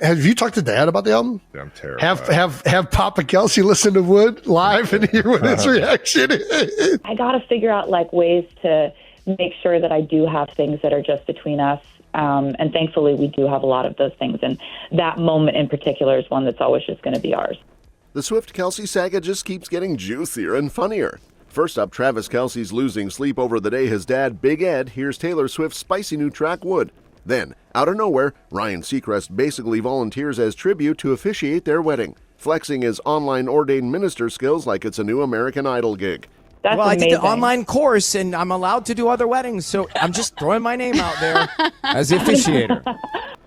Have you talked to Dad about the album? Yeah, I'm terrified. Have Papa Kelce listen to Wood live and hear what his reaction is? I got to figure out like ways to make sure that I do have things that are just between us. And thankfully, we do have a lot of those things. And that moment in particular is one that's always just going to be ours. The Swift-Kelce saga just keeps getting juicier and funnier. First up, Travis Kelce's losing sleep over the day his dad, Big Ed, hears Taylor Swift's spicy new track, Wood. Then, out of nowhere, Ryan Seacrest basically volunteers as tribute to officiate their wedding, flexing his online ordained minister skills like it's a new American Idol gig. That's well, amazing. I did the online course, and I'm allowed to do other weddings, so I'm just throwing my name out there as the officiator.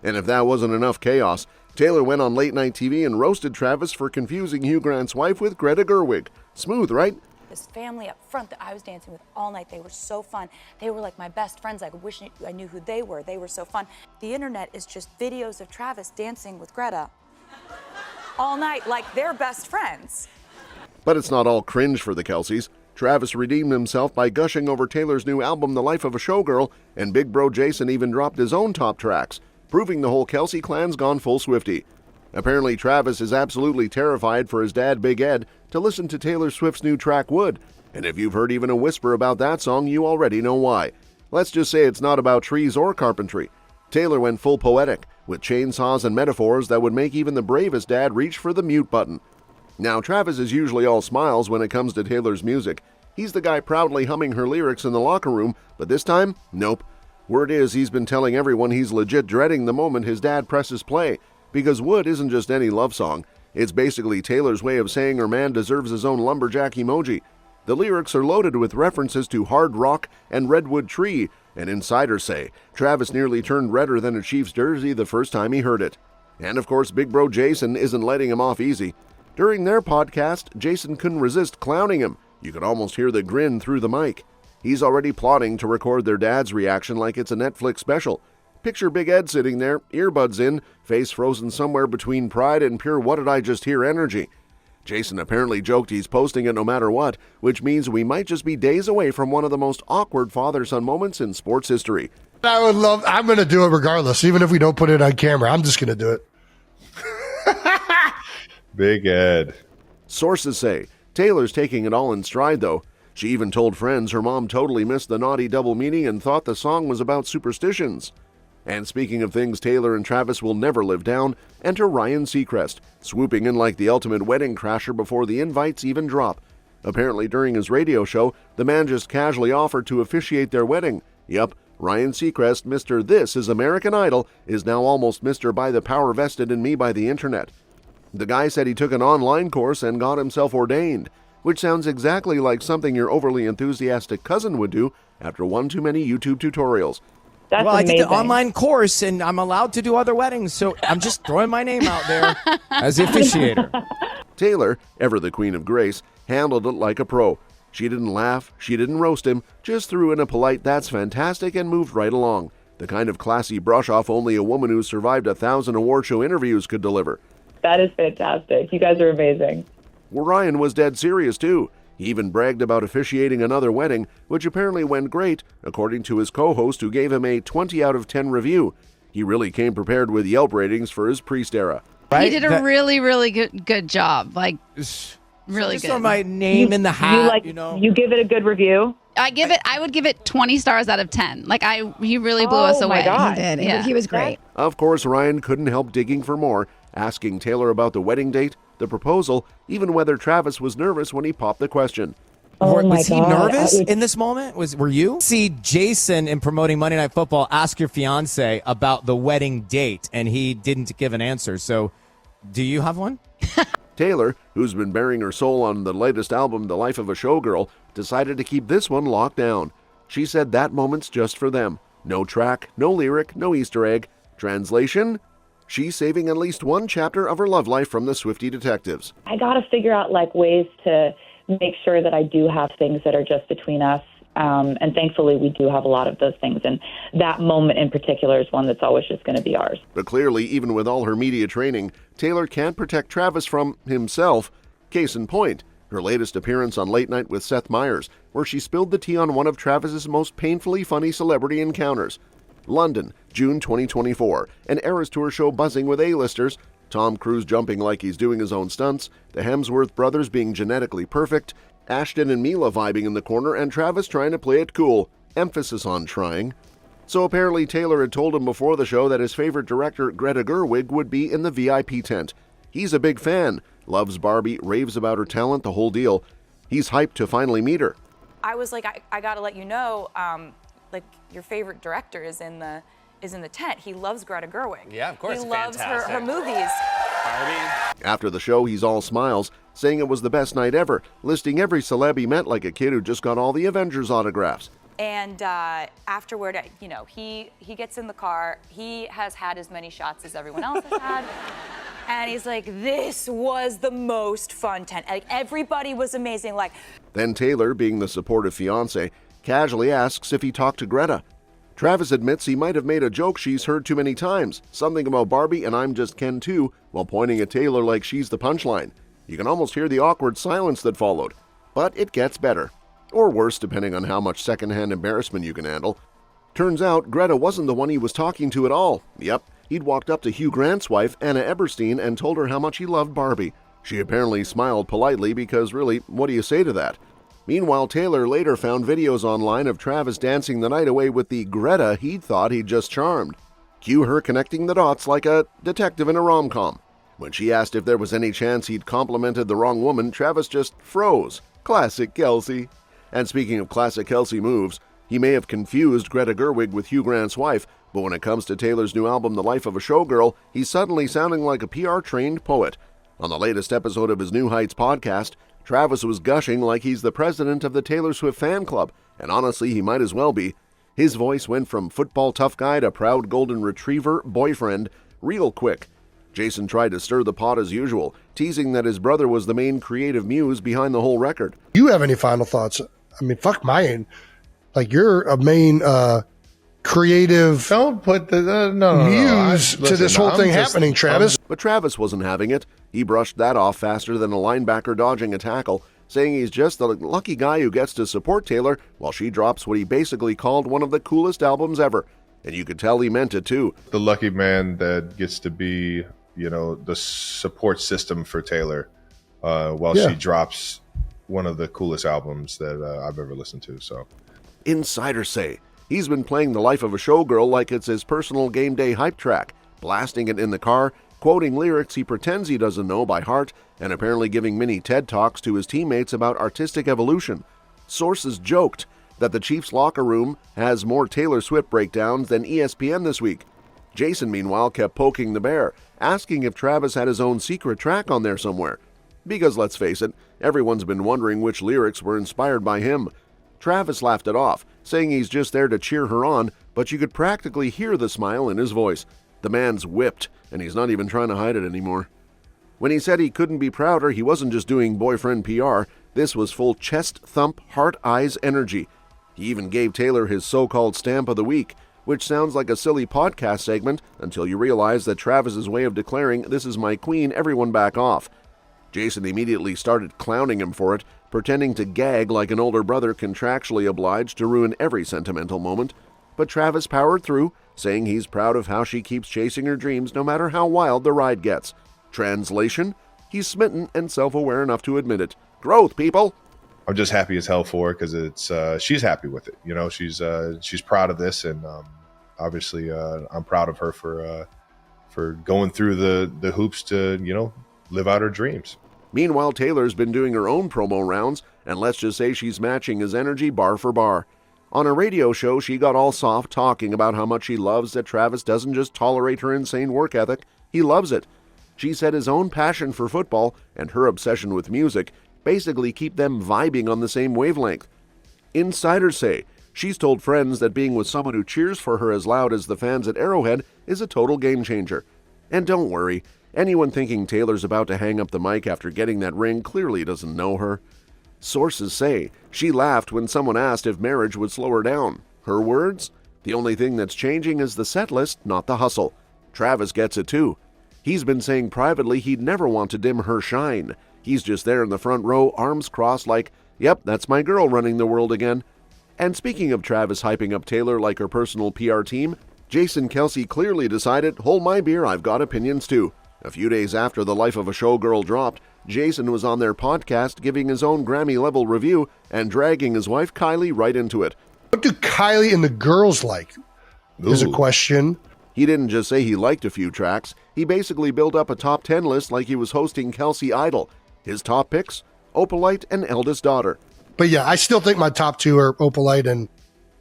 And if that wasn't enough chaos, Taylor went on late night TV and roasted Travis for confusing Hugh Grant's wife with Greta Gerwig. Smooth, right? This family up front that I was dancing with all night, they were so fun. They were like my best friends. I wish I knew who they were. They were so fun. The internet is just videos of Travis dancing with Greta all night like they're best friends. But it's not all cringe for the Kelces. Travis redeemed himself by gushing over Taylor's new album, The Life of a Showgirl, and Big Bro Jason even dropped his own top tracks, proving the whole Kelce clan's gone full Swiftie. Apparently, Travis is absolutely terrified for his dad, Big Ed, to listen to Taylor Swift's new track, Wood. And if you've heard even a whisper about that song, you already know why. Let's just say it's not about trees or carpentry. Taylor went full poetic, with chainsaws and metaphors that would make even the bravest dad reach for the mute button. Now, Travis is usually all smiles when it comes to Taylor's music. He's the guy proudly humming her lyrics in the locker room, but this time, nope. Word is he's been telling everyone he's legit dreading the moment his dad presses play, because Wood isn't just any love song. It's basically Taylor's way of saying her man deserves his own lumberjack emoji. The lyrics are loaded with references to hard rock and redwood tree, and insiders say Travis nearly turned redder than a Chiefs jersey the first time he heard it. And of course, Big Bro Jason isn't letting him off easy. During their podcast, Jason couldn't resist clowning him. You could almost hear the grin through the mic. He's already plotting to record their dad's reaction like it's a Netflix special. Picture Big Ed sitting there, earbuds in, face frozen somewhere between pride and pure what did I just hear energy. Jason apparently joked he's posting it no matter what, which means we might just be days away from one of the most awkward father-son moments in sports history. I'm going to do it regardless, even if we don't put it on camera. I'm just going to do it. Big Ed. Sources say Taylor's taking it all in stride, though. She even told friends her mom totally missed the naughty double meaning and thought the song was about superstitions. And speaking of things Taylor and Travis will never live down, enter Ryan Seacrest, swooping in like the ultimate wedding crasher before the invites even drop. Apparently during his radio show, the man just casually offered to officiate their wedding. Yup, Ryan Seacrest, Mr. This is American Idol, is now almost Mr. By the Power Vested in Me by the Internet. The guy said he took an online course and got himself ordained, which sounds exactly like something your overly enthusiastic cousin would do after one too many YouTube tutorials. That's well, amazing. I did the online course, and I'm allowed to do other weddings, so I'm just throwing my name out there as the officiator. Taylor, ever the queen of grace, handled it like a pro. She didn't laugh, she didn't roast him, just threw in a polite "that's fantastic" and moved right along. The kind of classy brush-off only a woman who survived 1,000 award show interviews could deliver. That is fantastic. You guys are amazing. Well, Ryan was dead serious, too. He even bragged about officiating another wedding, which apparently went great, according to his co-host who gave him a 20 out of 10 review. He really came prepared with Yelp ratings for his priest era. Right? He did a really, really good job. Like, really just good. throw my name in the hat, You give it a good review? I would give it 20 stars out of 10. Like, he really blew us away. My God. He did. Yeah. He was great. Of course, Ryan couldn't help digging for more, asking Taylor about the wedding date, the proposal, even whether Travis was nervous when he popped the question. Was he nervous in this moment? Were you? See Jason in promoting Monday Night Football ask your fiance about the wedding date, and he didn't give an answer. So, do you have one? Taylor, who's been bearing her soul on the latest album, The Life of a Showgirl, decided to keep this one locked down. She said that moment's just for them. No track, no lyric, no Easter egg. Translation? She's saving at least one chapter of her love life from the Swiftie detectives. I got to figure out ways to make sure that I do have things that are just between us. And thankfully, we do have a lot of those things. And that moment in particular is one that's always just going to be ours. But clearly, even with all her media training, Taylor can't protect Travis from himself. Case in point, her latest appearance on Late Night with Seth Meyers, where she spilled the tea on one of Travis's most painfully funny celebrity encounters. London, June 2024, an Eras Tour show buzzing with A-listers, Tom Cruise jumping like he's doing his own stunts, the Hemsworth brothers being genetically perfect, Ashton and Mila vibing in the corner, and Travis trying to play it cool. Emphasis on trying. So apparently Taylor had told him before the show that his favorite director, Greta Gerwig, would be in the VIP tent. He's a big fan, loves Barbie, raves about her talent, the whole deal. He's hyped to finally meet her. I was like, I gotta let you know, like your favorite director is in the tent. He loves Greta Gerwig. Yeah, of course. He loves her movies. Barbie. After the show, he's all smiles, saying it was the best night ever, listing every celeb he met like a kid who just got all the Avengers autographs. And afterward, you know, he gets in the car. He has had as many shots as everyone else has had. And he's like, this was the most fun tent. Like, everybody was amazing. Like, Then Taylor, being the supportive fiancé, casually asks if he talked to Greta. Travis admits he might have made a joke she's heard too many times, something about Barbie and I'm just Ken too, while pointing at Taylor like she's the punchline. You can almost hear the awkward silence that followed. But it gets better. Or worse, depending on how much secondhand embarrassment you can handle. Turns out, Greta wasn't the one he was talking to at all. Yep, he'd walked up to Hugh Grant's wife, Anna Eberstein, and told her how much he loved Barbie. She apparently smiled politely because really, what do you say to that? Meanwhile, Taylor later found videos online of Travis dancing the night away with the Greta he'd thought he'd just charmed. Cue her connecting the dots like a detective in a rom-com. When she asked if there was any chance he'd complimented the wrong woman, Travis just froze. Classic Kelce. And speaking of classic Kelce moves, he may have confused Greta Gerwig with Hugh Grant's wife, but when it comes to Taylor's new album, The Life of a Showgirl, he's suddenly sounding like a PR-trained poet. On the latest episode of his New Heights podcast, Travis was gushing like he's the president of the Taylor Swift fan club, and honestly, he might as well be. His voice went from football tough guy to proud golden retriever boyfriend real quick. Jason tried to stir the pot as usual, teasing that his brother was the main creative muse behind the whole record. Do you have any final thoughts? I mean, fuck mine. Like, you're a main creative Don't put the muse to this whole thing happening, Travis. But Travis wasn't having it. He brushed that off faster than a linebacker dodging a tackle, saying he's just the lucky guy who gets to support Taylor while she drops what he basically called one of the coolest albums ever. And you could tell he meant it too. The lucky man that gets to be, you know, the support system for Taylor while she drops one of the coolest albums that I've ever listened to. So, Insiders say he's been playing The Life of a Showgirl like it's his personal game day hype track, blasting it in the car, quoting lyrics he pretends he doesn't know by heart, and apparently giving mini TED Talks to his teammates about artistic evolution. Sources joked that the Chiefs' locker room has more Taylor Swift breakdowns than ESPN this week. Jason, meanwhile, kept poking the bear, asking if Travis had his own secret track on there somewhere. Because let's face it, everyone's been wondering which lyrics were inspired by him. Travis laughed it off, saying he's just there to cheer her on, but you could practically hear the smile in his voice. The man's whipped, and he's not even trying to hide it anymore. When he said he couldn't be prouder, he wasn't just doing boyfriend PR. This was full chest thump, heart eyes energy. He even gave Taylor his so-called stamp of the week, which sounds like a silly podcast segment until you realize that Travis's way of declaring, "This is my queen, everyone back off." Jason immediately started clowning him for it, pretending to gag like an older brother contractually obliged to ruin every sentimental moment. But Travis powered through, saying he's proud of how she keeps chasing her dreams no matter how wild the ride gets. Translation? He's smitten and self-aware enough to admit it. Growth, people! I'm just happy as hell for her because it's she's happy with it. You know, she's proud of this, and obviously I'm proud of her for going through the hoops to, you know, live out her dreams. Meanwhile, Taylor's been doing her own promo rounds, and let's just say she's matching his energy bar for bar. On a radio show, she got all soft talking about how much she loves that Travis doesn't just tolerate her insane work ethic, he loves it. She said his own passion for football and her obsession with music basically keep them vibing on the same wavelength. Insiders say she's told friends that being with someone who cheers for her as loud as the fans at Arrowhead is a total game changer. And don't worry, anyone thinking Taylor's about to hang up the mic after getting that ring clearly doesn't know her. Sources say she laughed when someone asked if marriage would slow her down. Her words? The only thing that's changing is the set list, not the hustle. Travis gets it too. He's been saying privately he'd never want to dim her shine. He's just there in the front row, arms crossed like, yep, that's my girl running the world again. And speaking of Travis hyping up Taylor like her personal PR team, Jason Kelce clearly decided, hold my beer, I've got opinions too. A few days after The Life of a Showgirl dropped, Jason was on their podcast giving his own Grammy-level review and dragging his wife Kylie right into it. What do Kylie and the girls like? Is a question. He didn't just say he liked a few tracks. He basically built up a top 10 list like he was hosting Kelce Idol. His top picks? Opalite and Eldest Daughter. But yeah, I still think my top two are Opalite and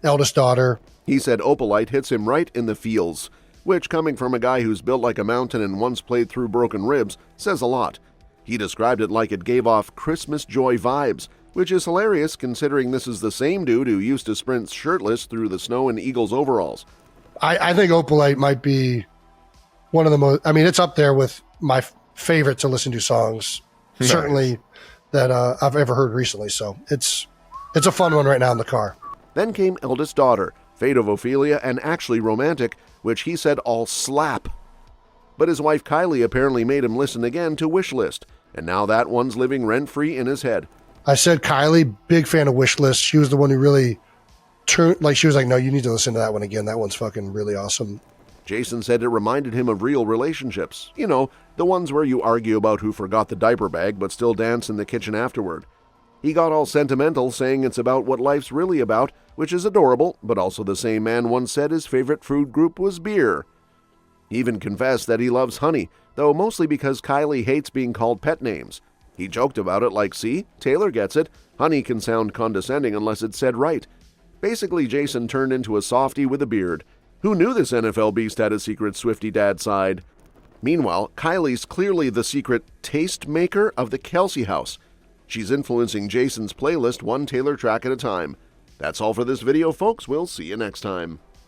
Eldest Daughter. He said Opalite hits him right in the feels, which, coming from a guy who's built like a mountain and once played through broken ribs, says a lot. He described it like it gave off Christmas joy vibes, which is hilarious considering this is the same dude who used to sprint shirtless through the snow in Eagles overalls. I think Opalite might be one of the most, I mean, it's up there with my favorite to listen to songs, certainly that I've ever heard recently. So it's a fun one right now in the car. Then came Eldest Daughter, Fate of Ophelia, and Actually Romantic, which he said all slap. But his wife Kylie apparently made him listen again to Wishlist, and now that one's living rent-free in his head. I said Kylie, big fan of Wishlist. She was the one who really turned, like, she was like, no, you need to listen to that one again. That one's fucking really awesome. Jason said it reminded him of real relationships. You know, the ones where you argue about who forgot the diaper bag but still dance in the kitchen afterward. He got all sentimental, saying it's about what life's really about, which is adorable, but also the same man once said his favorite food group was beer. He even confessed that he loves honey, though mostly because Kylie hates being called pet names. He joked about it like, see, Taylor gets it. Honey can sound condescending unless it's said right. Basically, Jason turned into a softie with a beard. Who knew this NFL beast had a secret Swiftie dad side? Meanwhile, Kylie's clearly the secret taste maker of the Kelce house. She's influencing Jason's playlist one Taylor track at a time. That's all for this video, folks. We'll see you next time.